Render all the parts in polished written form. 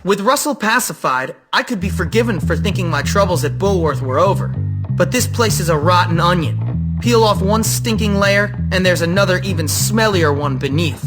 With Russell pacified, I could be forgiven for thinking my troubles at Bullworth were over. But this place is a rotten onion. Peel off one stinking layer, and there's another even smellier one beneath.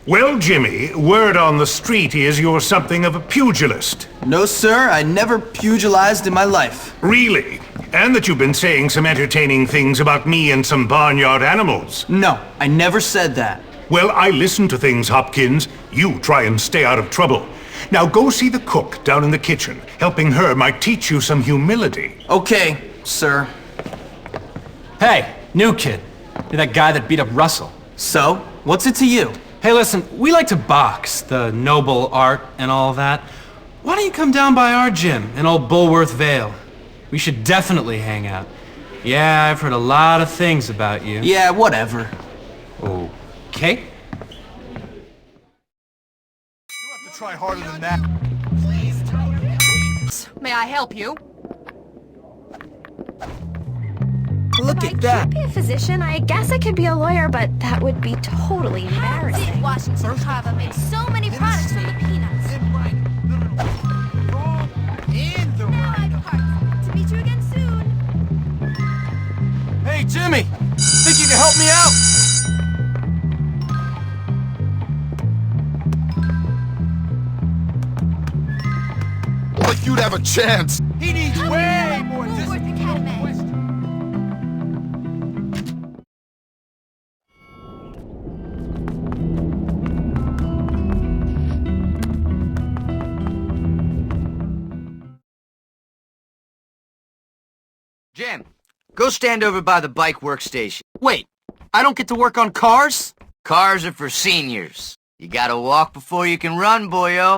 Well, Jimmy, word on the street is you're something of a pugilist. No, sir, I never pugilized in my life. Really? And that you've been saying some entertaining things about me and some barnyard animals. No, I never said that. Well, I listen to things, Hopkins. You try and stay out of trouble. Now go see the cook down in the kitchen. Helping her might teach you some humility. Okay, sir. Hey, new kid. You're that guy that beat up Russell. So, what's it to you? Hey, listen, we like to box, the noble art and all that. Why don't you come down by our gym in old Bullworth Vale? We should definitely hang out. Yeah, I've heard a lot of things about you. Yeah, whatever. Okay? You have to try harder than that. May I help you? Look at that. I can't be a physician. I guess I could be a lawyer, but that would be totally embarrassing. Washington Carver makes so many products from the peanuts. Now I part. To meet you again soon. Hey, Jimmy! Think you can help me out? Like you'd have a chance. He needs way more Woolworth Academy. Jim, go stand over by the bike workstation. Wait, I don't get to work on cars? Cars are for seniors. You gotta walk before you can run, boyo.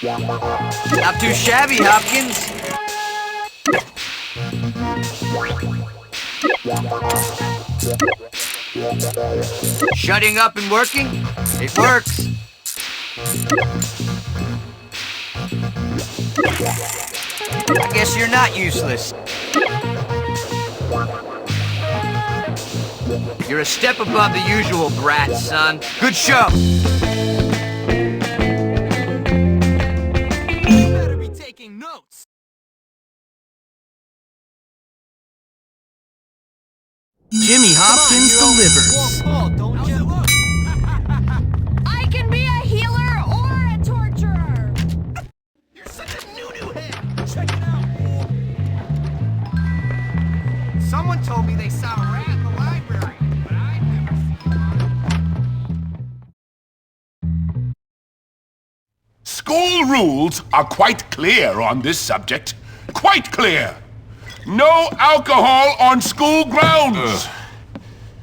Not too shabby, Hopkins. Shutting up and working? It works. I guess you're not useless. You're a step above the usual brat, son. Good show. You better be taking notes. Jimmy Hopkins delivers. I can be a healer or a torturer. You're such a new head. Check it out. Someone told me they saw a rat in the library, but I'd never seen one. School rules are quite clear on this subject. Quite clear. No alcohol on school grounds.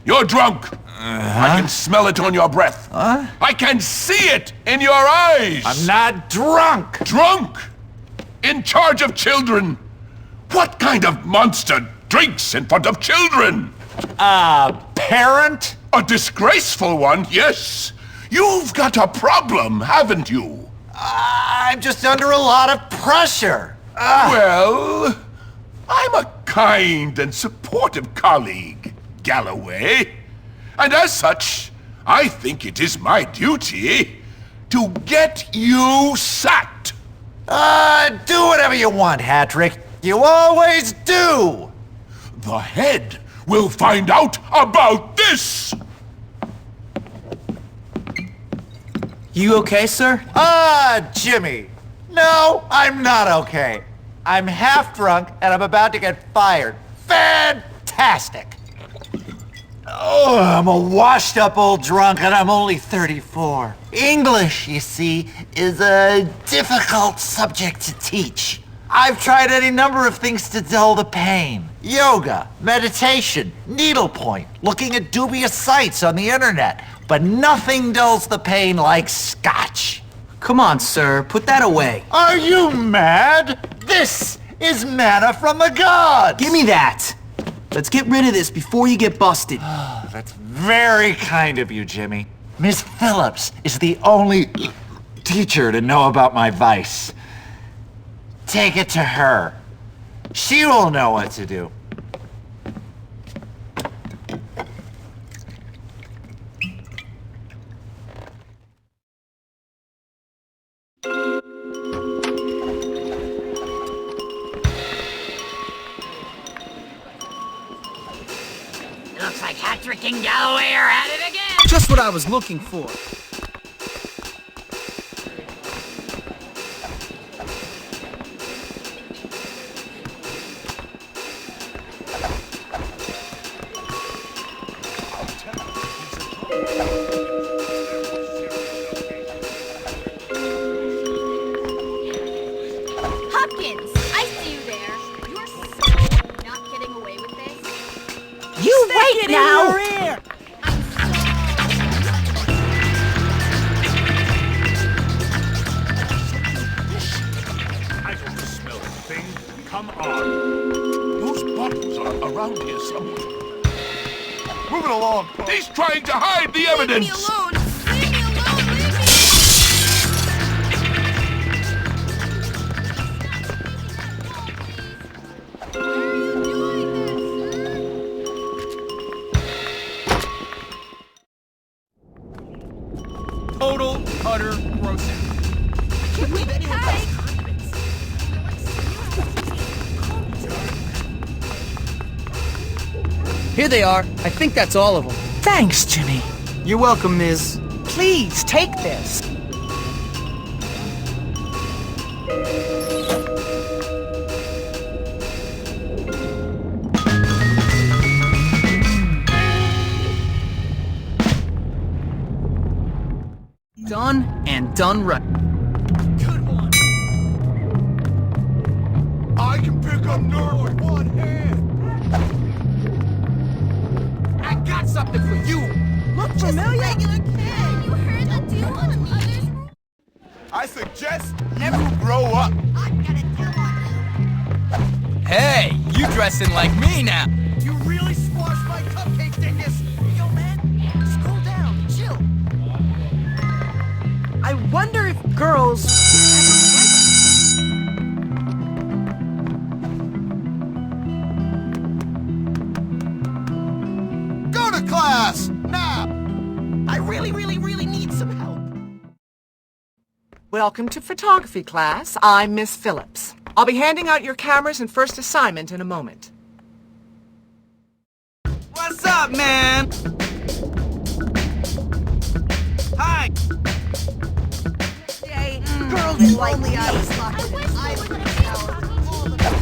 You're drunk. I can smell it on your breath. I can see it in your eyes. I'm not drunk! Drunk? In charge of children? What kind of monster drinks in front of children? Parent? A disgraceful one, yes. You've got a problem, haven't you? I'm just under a lot of pressure. Well, I'm a kind and supportive colleague, Galloway. And as such, I think it is my duty to get you sacked. Do whatever you want, Hattrick. You always do! The head will find out about this! You okay, sir? Jimmy. No, I'm not okay. I'm half drunk and I'm about to get fired. Fantastic! Oh, I'm a washed up old drunk and I'm only 34. English, you see, is a difficult subject to teach. I've tried any number of things to dull the pain. Yoga, meditation, needlepoint, looking at dubious sites on the internet. But nothing dulls the pain like scotch. Come on, sir, put that away. Are you mad? This is manna from the gods! Give me that. Let's get rid of this before you get busted. That's very kind of you, Jimmy. Miss Phillips is the only teacher to know about my vice. Take it to her. She will know what to do. Looks like Hattrick and Galloway are at it again! Just what I was looking for. Hopkins, I see you there. You're so not getting away with this. You wait now! I don't smell anything. Come on. Those bottles are around here somewhere. Moving along. He's trying to hide the evidence! Leave me alone! Leave me alone! Leave me! Why are you doing this? Total, utter grossing. Can we be kind? Here they are. I think that's all of them. Thanks, Jimmy. You're welcome, Ms. Please take this. Done and done right. Good one! I can pick up dirt with one hand! I got something for you. Look familiar? Regular kid. You heard the deal on others? I suggest you grow up! I gotta tell on you. Hey, you dressing like me now. You really squashed my cupcake dingus! Yo, man, just cool down, chill. I wonder if girls Go to class! Now! I really need some help. Welcome to photography class. I'm Miss Phillips. I'll be handing out your cameras and first assignment in a moment. What's up, man? Hi. Girls like me. I wish we would have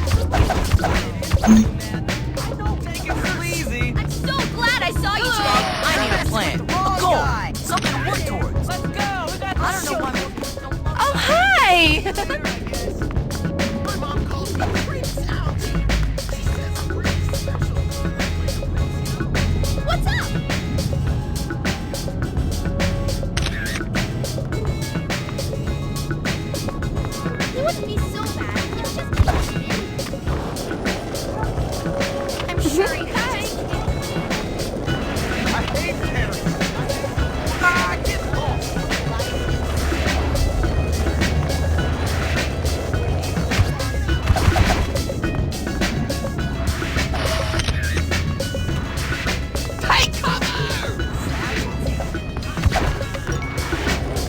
Take it easy. I'm so glad I saw you today. I need a plan. A goal. Something to work towards. Let's go. We got I don't know why. Oh, hi! My mom calls me creeps out. She says I'm pretty special. What's up? It wouldn't be so bad. It's just I'm sure he could. I hate parents! Get lost!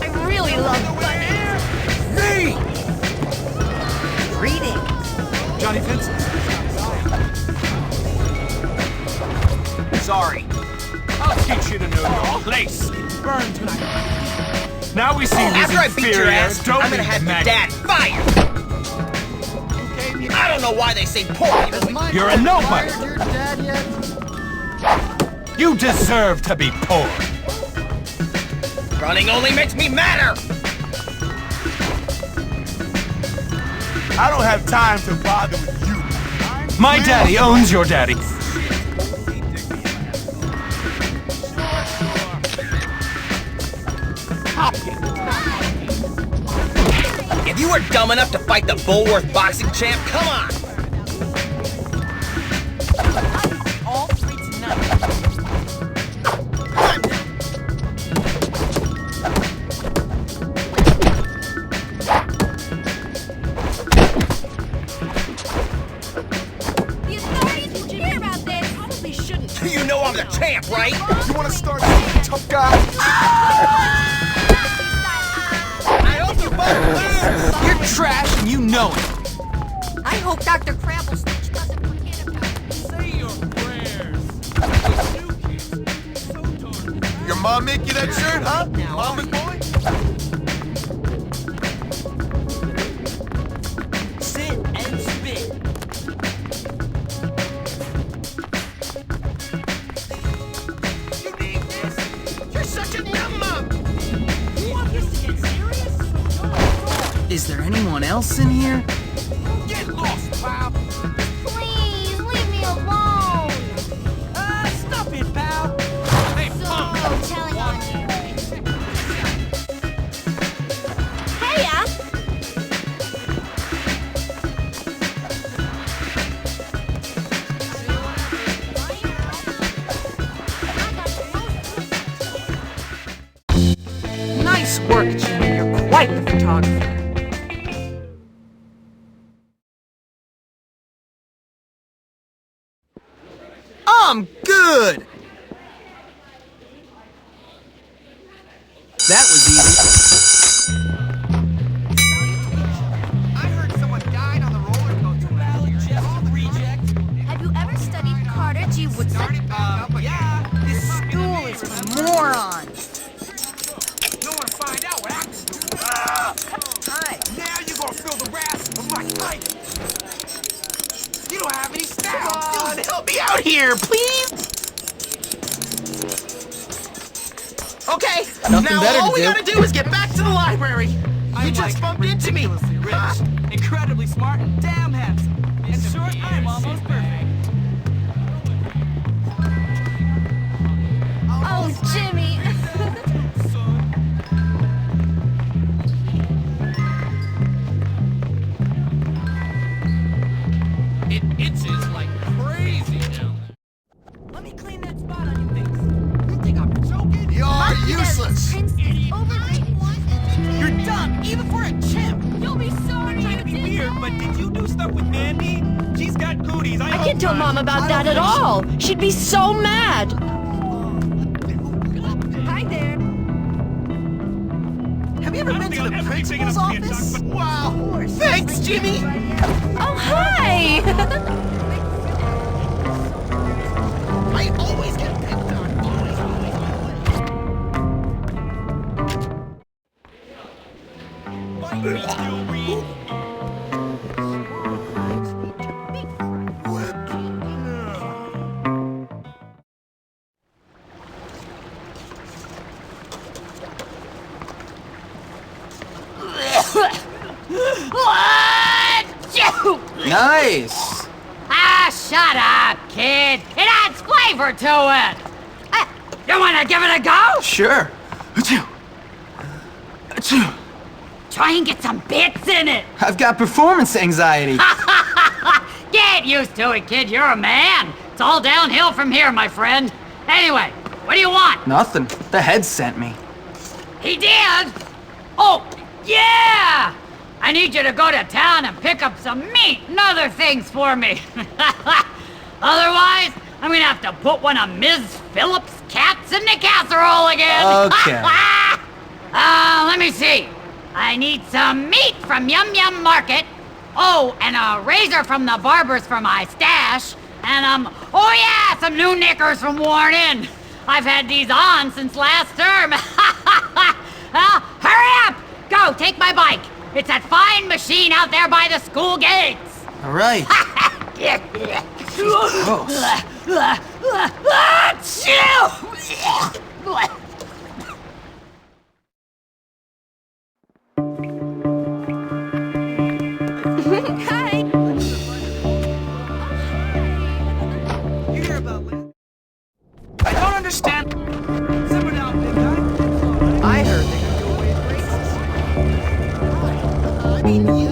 I really love bunnies. Me! Greetings. Johnny Vincent. Sorry. I'll teach you to know your place. Burn tonight. Now we see who's After I beat your inferior. ass, Don't I'm gonna be have your mad. dad fired. I don't know why they say poor. You're a nobody. You deserve to be poor. Running only makes me madder. I don't have time to bother with you. My daddy owns your daddy. If you were dumb enough to fight the Bullworth boxing champ, come on. All three tonight. tough guy. I hope you both lose. You're trash and you know it. I hope Dr. Crabblestitch doesn't forget about it. Say your prayers. Your mom make you that shirt, huh? Mama's boy? Sit and spit. You need this? You're such a num-num! You want this to get serious? Is there anyone else in here? Get lost, pal! Please, leave me alone. Stop it, pal! Hey, punk! So telling on you. Heya! Nice work, Jimmy. You're quite the photographer. I'm good! That was easy. I heard someone died on the roller coaster. Valid, just reject. Have you ever studied Carter G. Woodson? Yeah. This school is for morons. You want to find out what happened? Hi. Now you're gonna feel the wrath of my fight. You don't have any style. Dude, help me out here, please! Okay, Nothing now better to Oh, do. Oh, Oh, we gotta do is get back to the library. You just bumped into me. Rich, incredibly smart, and damn handsome. In short, I'm almost perfect. Oh, Jimmy. It itches like crazy down there. Let me clean that spot on your face. You think I'm joking? You're useless. Overrated. You're dumb, even for a chimp. You'll be sorry Trying to be weird, but did you do stuff with Mandy? She's got cooties. I can't tell Mom about that at all. She'd be so mad. Hi there. Have you ever been to the principal's office? Wow. Thanks, Jimmy. Oh, hi. I always get picked on. Always. Nice! Ah, shut up, kid. It adds flavor to it. You want to give it a go? Sure. Achoo. Achoo. Try and get some bits in it. I've got performance anxiety. Get used to it, kid. You're a man. It's all downhill from here, my friend. Anyway, what do you want? Nothing. The head sent me. He did? Oh, yeah! I need you to go to town and pick up some meat and other things for me. Otherwise, I'm gonna have to put one of Ms. Phillips' cats in the casserole again. Okay. Let me see. I need some meat from Yum Yum Market. Oh, and a razor from the barber's for my stash. And, oh yeah, some new knickers from Worn In. I've had these on since last term. Hurry up! Go, take my bike. It's that fine machine out there by the school gates. All right. Hi. You hear about Liz? I don't understand. Simmer down, big guy. I heard they're gonna do away with racism. I mean, you.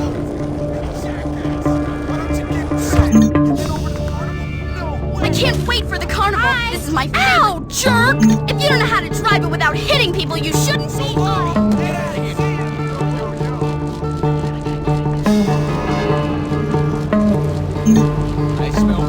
Why don't you get some and then over to the carnival? No way. I can't wait for the carnival. This is my favorite. Ow, jerk! If you don't know how to drive it without hitting people, you shouldn't be. Get out of here. I smell.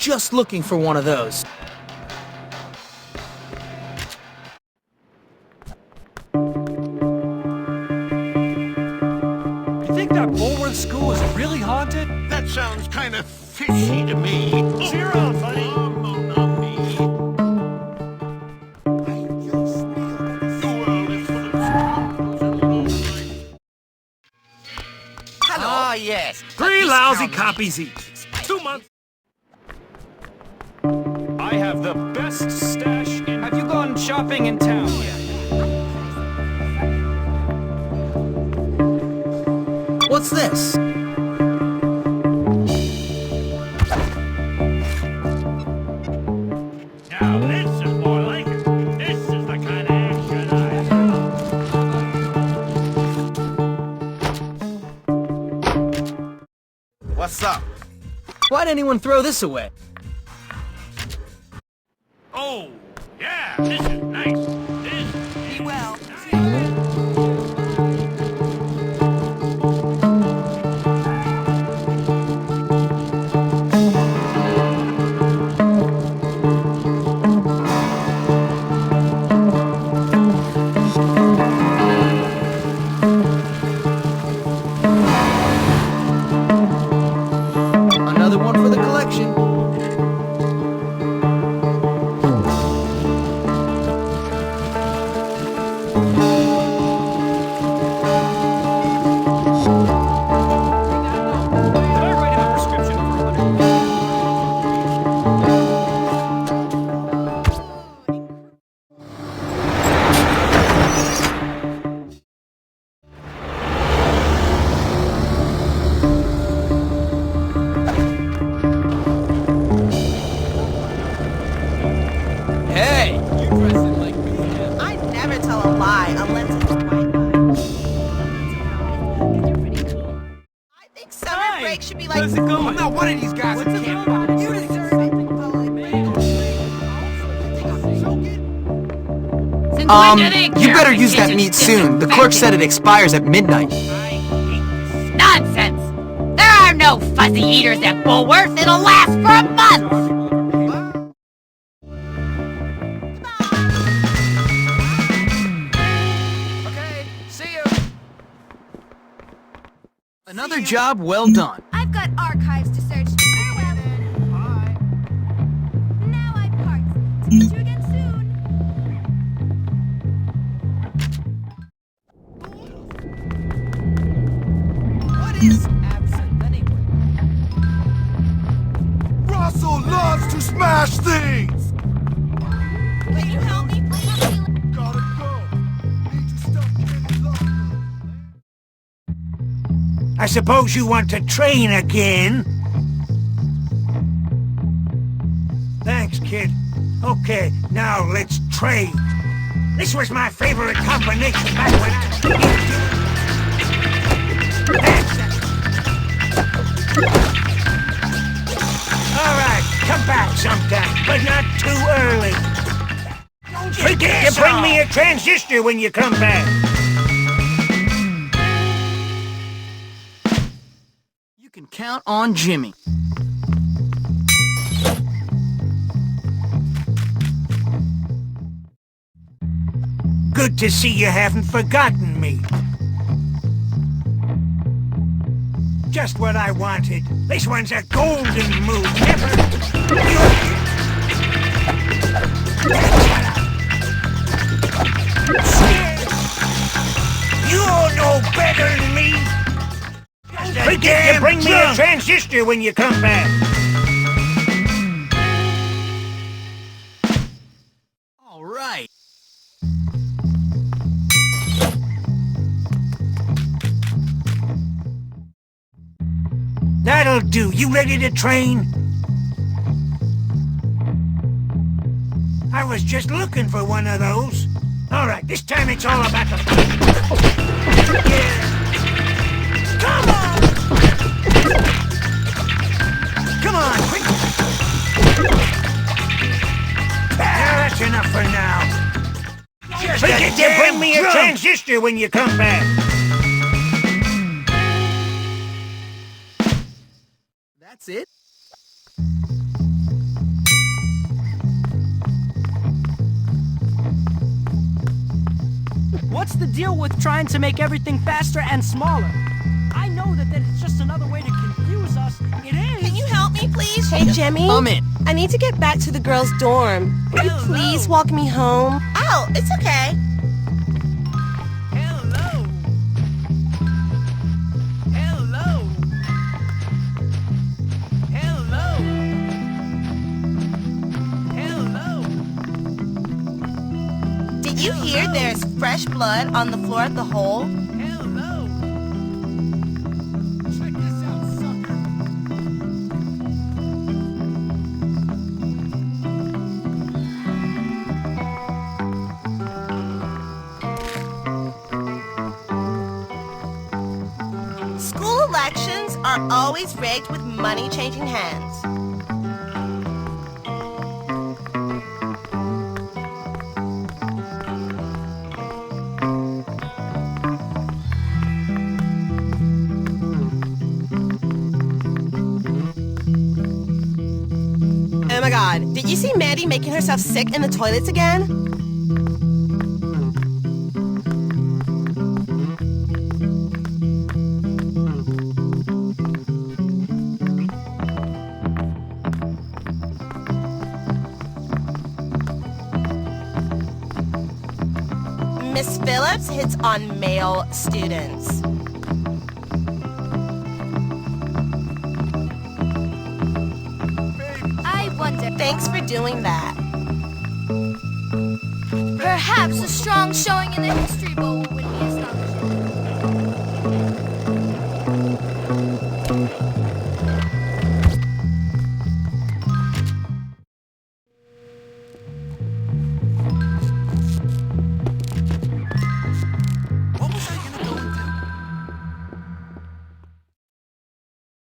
just looking for one of those. You think that Bullworth School is really haunted? That sounds kind of fishy to me. Zero, buddy. Ah, yes. 3 lousy copies each. 2 months. I have the best stash in... Have you gone shopping in town yet? What's this? Now this is more like it. This is the kind of action I... What's up? Why'd anyone throw this away? Oh, yeah, this is nice. This Be well. Another one for the collection. Did I write him a prescription for 100? Hey! You dressing like me, man. I never tell a lie unless it's a white lie. I think summer break should be like... How's it going? I'm not one of these guys who can't buy. You deserve it. Since when do they You care better if use that kitchen's meat soon. The clerk said it expires at midnight. Nonsense! There are no fuzzy eaters at Bullworth. It'll last for a month. Okay, see you. Another job well done. I've got archives to search. Farewell. Bye. Now I part. See you again soon. What is absent anyway? Russell loves to smash things! Will you help me, please? Gotta go. Need to stop getting lost. I suppose you want to train again? Thanks, kid. Okay, now let's trade. This was my favorite combination back when I was a kid. Alright, come back sometime, but not too early. Don't forget to bring me a transistor when you come back. You can count on Jimmy. Good to see you haven't forgotten me. Just what I wanted. This one's a golden move. Never... You're no better than me. Forget to bring me a transistor when you come back. All right. That'll do. You ready to train? I was just looking for one of those. All right, this time it's all about the... Yeah. Come on! Come on, quick! That's enough for now. Forget to bring me a transistor when you come back. That's it? what's the deal with trying to make everything faster and smaller? I know that it's just another way to confuse us. It is. Can you help me, please? Hey, Jimmy. I'm in. I need to get back to the girls' dorm. Will you please walk me home? Oh, it's okay. Hello. Hello. Hello. Hello. Did you hear there's fresh blood on the floor of the hole? Hello. Check this out, sucker. School elections are always rigged with money changing hands. Oh my god, did you see Mandy making herself sick in the toilets again? Miss Phillips hits on male students. I wonder. Thanks for doing that. Perhaps a strong showing in the